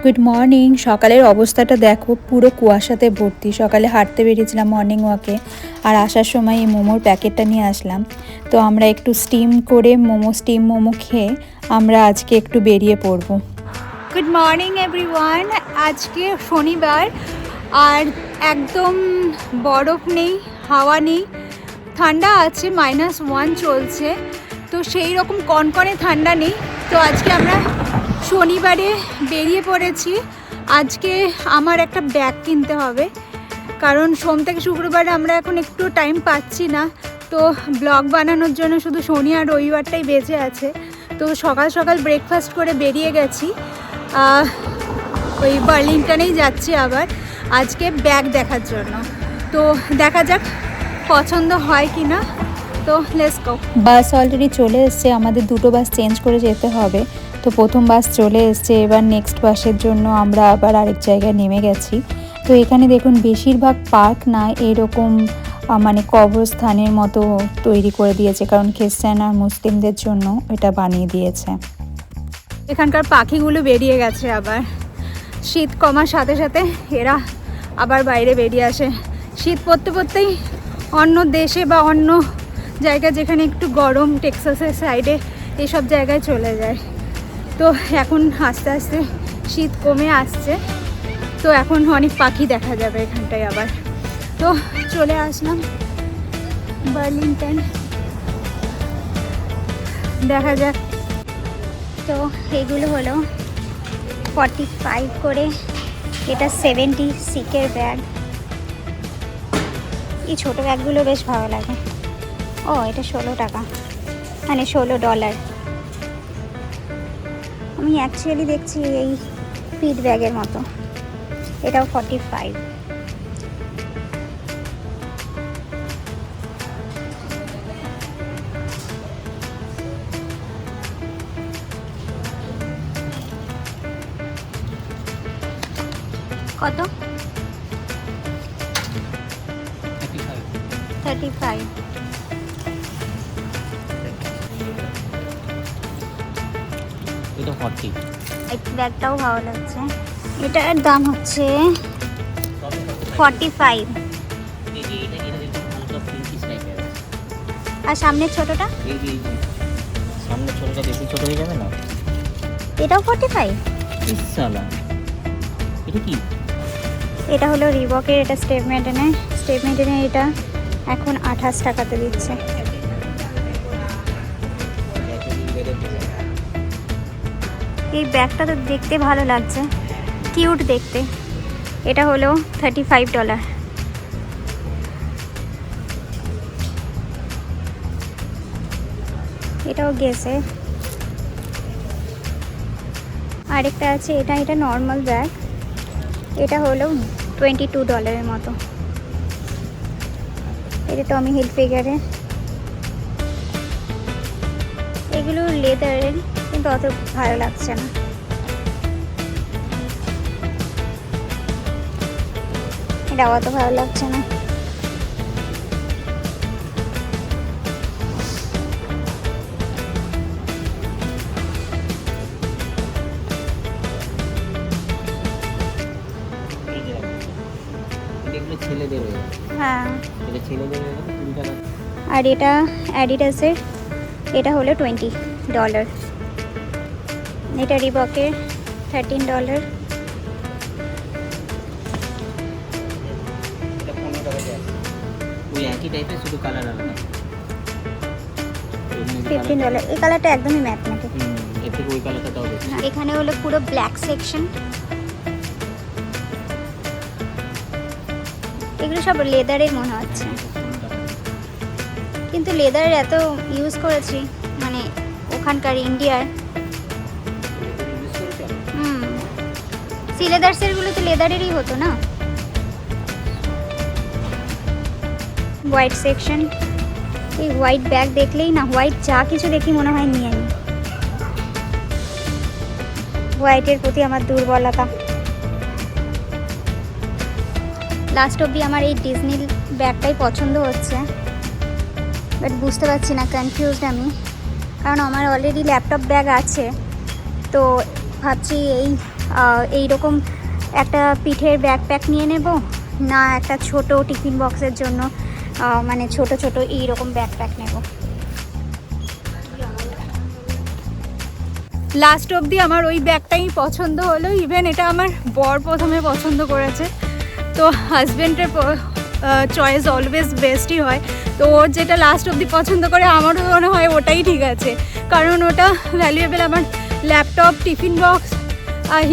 Good morning. সকালের অবস্থাটা দেখো, পুরো কুয়াশাতে ভর্তি। সকালে হাঁটতে বেরিয়েছিলাম মর্নিং ওয়াকে, আর আসার সময় এই মোমোর প্যাকেটটা নিয়ে আসলাম। তো আমরা একটু স্টিম মোমো খেয়ে আমরা আজকে একটু বেরিয়ে পড়ব। Good morning everyone. আজকে শনিবার, আর একদম বরফ নেই, হাওয়া নেই, ঠান্ডা আছে, -1 চলছে। তো সেই রকম কনকনে ঠান্ডা নেই। তো আজকে আমরা শনিবারে বেরিয়ে পড়েছি। আজকে আমার একটা ব্যাগ কিনতে হবে, কারণ সোম থেকে শুক্রবারে আমরা এখন একটু টাইম পাচ্ছি না। তো ব্লগ বানানোর জন্য শুধু শনি আর রবিবারটাই বেঁচে আছে। তো সকাল সকাল ব্রেকফাস্ট করে বেরিয়ে গেছি, ওই বার্লিংটনেই যাচ্ছি আবার আজকে ব্যাগ দেখার জন্য। তো দেখা যাক পছন্দ হয় কি না। তো লেটস গো। বাস অলরেডি চলে এসছে, আমাদের দুটো বাস চেঞ্জ করে যেতে হবে। তো প্রথম বাস চলে এসছে, এবার নেক্সট বাসের জন্য আমরা আবার আরেক জায়গায় নেমে গেছি। তো এখানে দেখুন বেশিরভাগ পার্ক না এরকম মানে কবরস্থানের মতো তৈরি করে দিয়েছে, কারণ খ্রিস্টান আর মুসলিমদের জন্য এটা বানিয়ে দিয়েছে। এখানকার পাখিগুলো বেরিয়ে গেছে আবার। শীত কমার সাথে সাথে এরা আবার বাইরে বেরিয়ে আসে। শীত পড়তে পড়তেই অন্য দেশে বা অন্য জায়গায় যেখানে একটু গরম, টেক্সাসের সাইডে এইসব জায়গায় চলে যায়। তো এখন আস্তে আস্তে শীত কমে আসছে, তো এখন অনেক পাখি দেখা যাবে এখানটায় আবার। তো চলে আসলাম বার্লিংটন, দেখা যাক। তো এগুলো হলো 45 করে, এটা 70 সিকের ব্যাগ। এই ছোটো ব্যাগগুলো বেশ ভালো লাগে। ও এটা 16 টাকা, মানে $16। আমি অ্যাকচুয়ালি দেখছি এই ফিট ব্যাগের মতো, এটাও 45। কত? 35। এটা 40। এই ব্যাগটাও ভালো লাগছে। এটার দাম হচ্ছে 45। আর সামনের ছোটটা? সামনের ছোটটা বেশি ছোট হয়ে যাবে না? এটাও 45। এটা কি? এটা হলো রিবকের, এটা স্টেপ মেডেনে এটা এখন 28 টাকাতে দিচ্ছে। এই ব্যাগটা তো দেখতে ভালো লাগছে, কিউট দেখতে। এটা হলো $35। এটাও গেছে। আরেকটা আছে, এটা নর্মাল ব্যাগ, এটা হলো $22 মতো। এটা টমি হিলফিগারের। এগুলো লেদারের, কিন্তু অত ভালো লাগছে না। এটা অত ভালো লাগছে না। ছেলেদের, হ্যাঁ, এটা ছেলেদের 20 টাকা। আর এটা অ্যাডিডাসের, এটা হলো $20। এটা রিবকের $13। এটা 15 টাকা যায়। ওই একই টাইপের, শুধু কালার আলাদা। $15। এই কালারটা একদমই ম্যাট নাকি? এর থেকে ওই কালারটাও বেশি। এখানে হলো পুরো ব্ল্যাক সেকশন। এগুলো সব লেদারের মনে হচ্ছে, কিন্তু লেদারের এত ইউজ করেছি, মানে ওখানকার ইন্ডিয়ার। লেদার্সেরগুলো তো লেদারেরই হতো না। হোয়াইট সেকশন, এই হোয়াইট ব্যাগ দেখলেই না, হোয়াইট যা কিছু দেখি মনে হয় নিয়ে নিই। হোয়াইটের প্রতি আমার দুর্বলতা। লাস্ট অবধি আমার এই ডিজনি ব্যাগটাই পছন্দ হচ্ছে, বাট বুঝতে পারছি না, কনফিউজড আমি। কারণ আমার অলরেডি ল্যাপটপ ব্যাগ আছে, তো ভাবছি এই এইরকম একটা পিঠের ব্যাকপ্যাক নিয়ে নেব, না একটা ছোট টিফিন বক্সের জন্য মানে ছোট ছোট এইরকম ব্যাকপ্যাক নেব। লাস্ট অবধি আমার ওই ব্যাগটাই পছন্দ হলো। ইভেন এটা আমার বর প্রথমে পছন্দ করেছে। তো হাজব্যান্ডের চয়েস অলওয়েজ বেস্টই হয়, তো ওর যেটা লাস্ট অবধি পছন্দ করে আমারও মনে হয় ওটাই ঠিক আছে, কারণ ওটা ভ্যালুয়েবল। আমার ল্যাপটপ, টিফিন বক্স,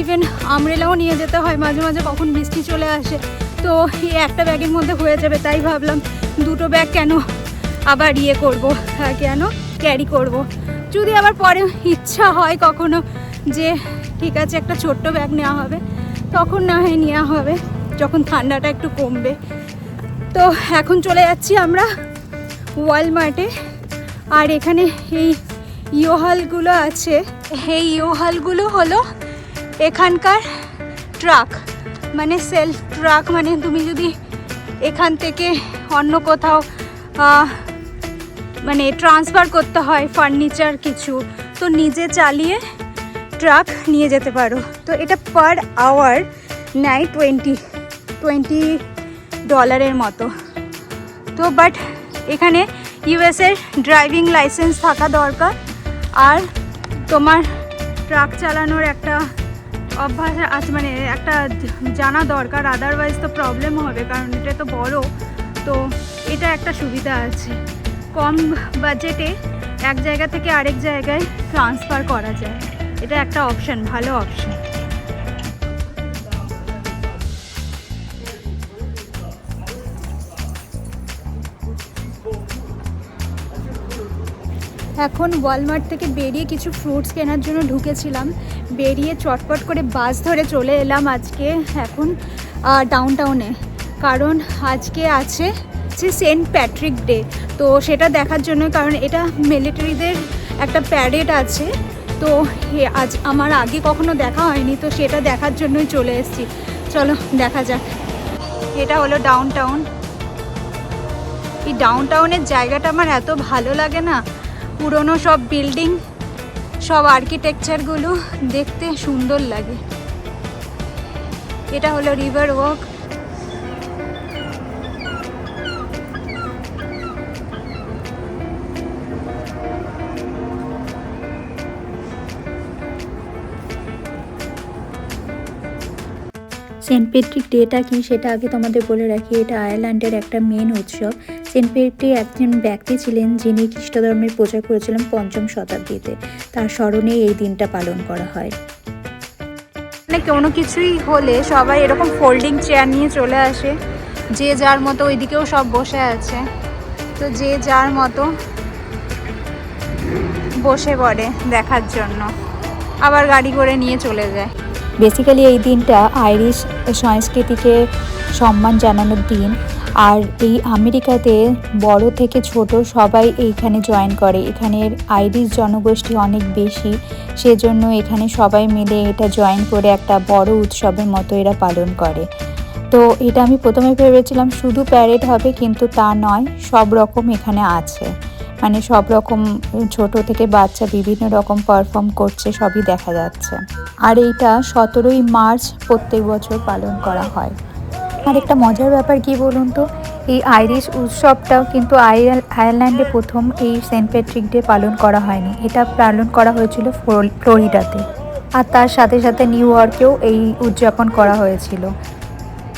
ইভেন আমব্রেলাও নিয়ে যেতে হয় মাঝে মাঝে, কখন বৃষ্টি চলে আসে, তো এই একটা ব্যাগের মধ্যে হয়ে যাবে। তাই ভাবলাম দুটো ব্যাগ কেন আবার করব, কেন ক্যারি করব। যদি আবার পরে ইচ্ছা হয় কখনো যে ঠিক আছে একটা ছোট্ট ব্যাগ নেওয়া হবে, তখন না হয় নেওয়া হবে, যখন ঠান্ডাটা একটু কমবে। তো এখন চলে যাচ্ছি আমরা ওয়ালমার্টে। আর এখানে এই ইউহালগুলো আছে, এই ইউহালগুলো হলো এখানকার ট্রাক, মানে সেলফ ট্রাক। মানে তুমি যদি এখান থেকে অন্য কোথাও মানে ট্রান্সফার করতে হয় ফার্নিচার কিছু, তো নিজে চালিয়ে ট্রাক নিয়ে যেতে পারো। তো এটা পার আওয়ার নেয় $20 মতো। তো বাট এখানে ইউএসের ড্রাইভিং লাইসেন্স থাকা দরকার, আর তোমার ট্রাক চালানোর একটা অভ্যাস আছে, মানে একটা জানা দরকার, আদারওয়াইজ তো প্রবলেম হবে, কারণ এটা তো বড়। তো এটা একটা সুবিধা আছে, কম বাজেটে এক জায়গা থেকে আরেক জায়গায় ট্রান্সফার করা যায়। এটা একটা অপশান, ভালো অপশান। এখন ওয়ালমার্ট থেকে বেরিয়ে কিছু ফ্রুটস কেনার জন্য ঢুকেছিলাম, বেরিয়ে চটপট করে বাস ধরে চলে এলাম আজকে এখন ডাউনটাউনে, কারণ আজকে আছে সেন্ট প্যাট্রিক ডে। তো সেটা দেখার জন্য, কারণ এটা মিলিটারিদের একটা প্যারেড আছে, তো আজ আমার আগে কখনো দেখা হয়নি, তো সেটা দেখার জন্যই চলে এসেছি। চলো দেখা যাক। এটা হলো ডাউনটাউন। এই ডাউনটাউনের জায়গাটা আমার এত ভালো লাগে না, পুরনো সব বিল্ডিং, সব আর্কিটেকচারগুলো দেখতে সুন্দর লাগে। এটা হলো রিভার ওয়াক। সেন্ট প্যাট্রিক ডেটা কি সেটা আগে তোমাদের বলে রাখি। এটা আয়ারল্যান্ডের একটা মেন উৎসব। সেন্ট প্যাট্রিক একজন ব্যক্তি ছিলেন যিনি খ্রিস্ট ধর্মের প্রচার করেছিলেন 5ম শতাব্দীতে। তার স্মরণে এই দিনটা পালন করা হয়। মানে কোনো কিছুই হলে সবাই এরকম ফোল্ডিং চেয়ার নিয়ে চলে আসে, যে যার মতো। ওইদিকেও সব বসে আছে, তো যে যার মতো বসে পড়ে দেখার জন্য, আবার গাড়ি করে নিয়ে চলে যায়। বেসিক্যালি এই দিনটা আইরিশ সংস্কৃতিকে সম্মান জানানোর দিন। আর এই আমেরিকাতে বড় থেকে ছোট সবাই এইখানে জয়েন করে। এখানের আইরিশ জনগোষ্ঠী অনেক বেশি, সেজন্য এখানে সবাই মিলে এটা জয়েন করে একটা বড় উৎসবের মতো এরা পালন করে। তো এটা আমি প্রথমে ভেবেছিলাম শুধু প্যারেড হবে, কিন্তু তা নয়, সব রকম এখানে আছে। মানে সব রকম ছোট থেকে বাচ্চা বিভিন্ন রকম পারফর্ম করছে, সবই দেখা যাচ্ছে। আর এইটা 17ই মার্চ প্রত্যেক বছর পালন করা হয়। আর একটা মজার ব্যাপার কি বলুন তো, এই আইরিশ উৎসবটাও কিন্তু আয়ারল্যান্ডে প্রথম এই সেন্ট প্যাট্রিক ডে পালন করা হয়নি। এটা পালন করা হয়েছিল ফ্লোরিডাতে, আর তার সাথে সাথে নিউ ইয়র্কেও এই উদযাপন করা হয়েছিল।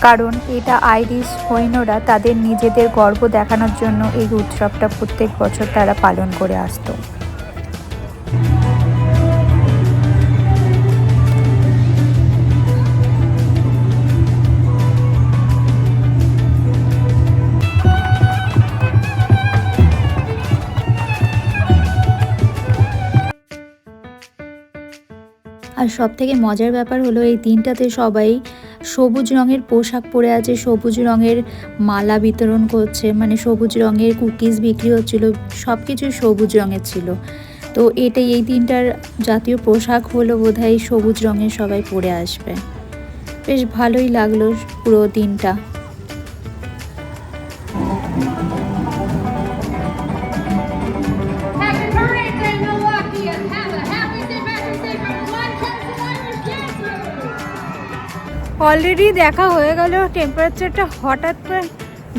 কারণ এটা আইরিশ সৈন্যরা তাদের নিজেদের গর্ব দেখানোর জন্য এই উৎসবটা প্রত্যেক বছর তারা পালন করে আসতো। আর সব থেকে মজার ব্যাপার হলো এই দিনটাতে সবাই সবুজ রঙের পোশাক পরে আছে, সবুজ রঙের মালা বিতরণ করছে, মানে সবুজ রঙের কুকিজ বিক্রি হচ্ছিল, সব কিছুই সবুজ রঙের ছিল। তো এটাই এই দিনটার জাতীয় পোশাক হলো বোধহয় সবুজ রঙের সবাই পরে আসবে। বেশ ভালোই লাগলো পুরো দিনটা। অলরেডি দেখা হয়ে গেল, টেম্পারেচারটা হঠাৎ করে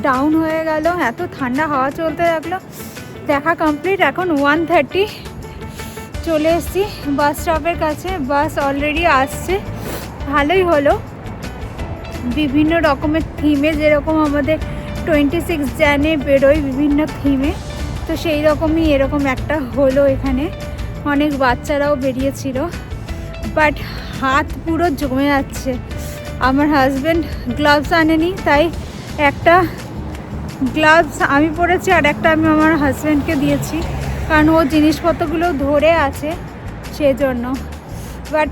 ডাউন হয়ে গেল, এত ঠান্ডা হাওয়া চলতে লাগলো। দেখা কমপ্লিট, এখন 1:30 চলে এসেছি বাস স্টপের কাছে। বাস অলরেডি আসছে, ভালোই হলো। বিভিন্ন রকমের থিমে, যেরকম আমাদের 26 জানুয়ারি বেরোয় বিভিন্ন থিমে, তো সেই রকমই এরকম একটা হলো এখানে। অনেক বাচ্চারাও বেরিয়েছিল, বাট হাত পুরো জমে যাচ্ছে। আমার হাজব্যান্ড গ্লাভস আনেনি, তাই একটা গ্লাভস আমি পরেছি আর একটা আমি আমার হাজব্যান্ডকে দিয়েছি, কারণ ও জিনিসপত্রগুলো ধরে আছে সেজন্য। বাট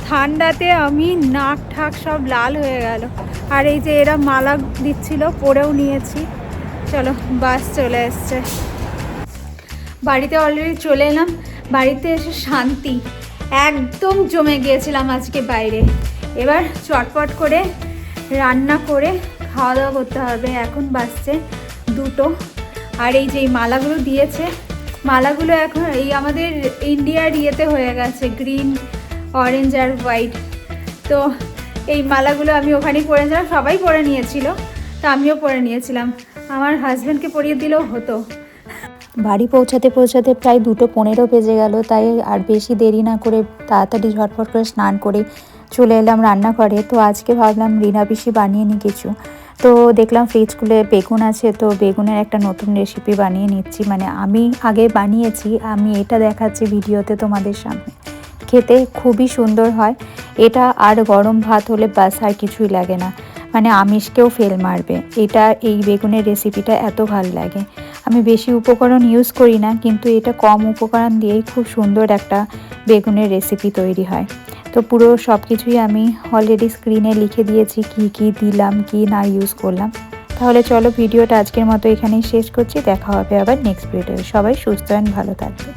ঠান্ডাতে আমি নাক ঠাক সব লাল হয়ে গেল। আর এই যে এরা মালা দিচ্ছিল, পরেও নিয়েছি। চলো, বাস চলে এসছে। বাড়িতে অলরেডি চলে এলাম। বাড়িতে এসে শান্তি, একদম জমে গিয়েছিলাম আজকে বাইরে। এবার চটপট করে রান্না করে খাওয়া দাওয়া করতে হবে। এখন বাজছে 2টো। আর এই যে মালাগুলো দিয়েছে, মালাগুলো এখন এই আমাদের ইন্ডিয়ার ইয়েতে হয়ে গেছে, গ্রিন, অরেঞ্জ আর হোয়াইট। তো এই মালাগুলো আমি ওখানেই পরেছিলাম, সবাই পরে নিয়েছিল, তো আমিও পরে নিয়েছিলাম। আমার হাজব্যান্ডকে পরিয়ে দিলেও হতো। বাড়ি পৌঁছাতে পৌঁছাতে প্রায় 2:15 বেজে গেল। তাই আর বেশি দেরি না করে তাড়াতাড়ি ঝটফট করে স্নান করে চলে এলাম রান্নাঘরে। তো আজকে ভাবলাম রিনা পিসি বানিয়ে নিই কিছু। তো দেখলাম ফ্রিজ খুলে বেগুন আছে, তো বেগুনের একটা নতুন রেসিপি বানিয়ে নিচ্ছি। মানে আমি আগে বানিয়েছি, আমি এটা দেখাচ্ছি ভিডিওতে তোমাদের সামনে। খেতে খুবই সুন্দর হয় এটা, আর গরম ভাত হলে বাস আর কিছুই লাগে না, মানে আমিষকেও ফেল মারবে এটা। এই বেগুনের রেসিপিটা এত ভালো লাগে। আমি বেশি উপকরণ ইউজ করি না, কিন্তু এটা কম উপকরণ দিয়েই খুব সুন্দর একটা বেগুনের রেসিপি তৈরি হয়। তো পুরো সব কিছুই আমি অলরেডি স্ক্রিনে লিখে দিয়েছি, কি কি দিলাম, কি না ইউজ করলাম। তাহলে চলো ভিডিওটা আজকের মতো এখানেই শেষ করছি। দেখা হবে আবার নেক্সট ভিডিও। সবাই সুস্থ অ্যান্ড ভালো থাকবে।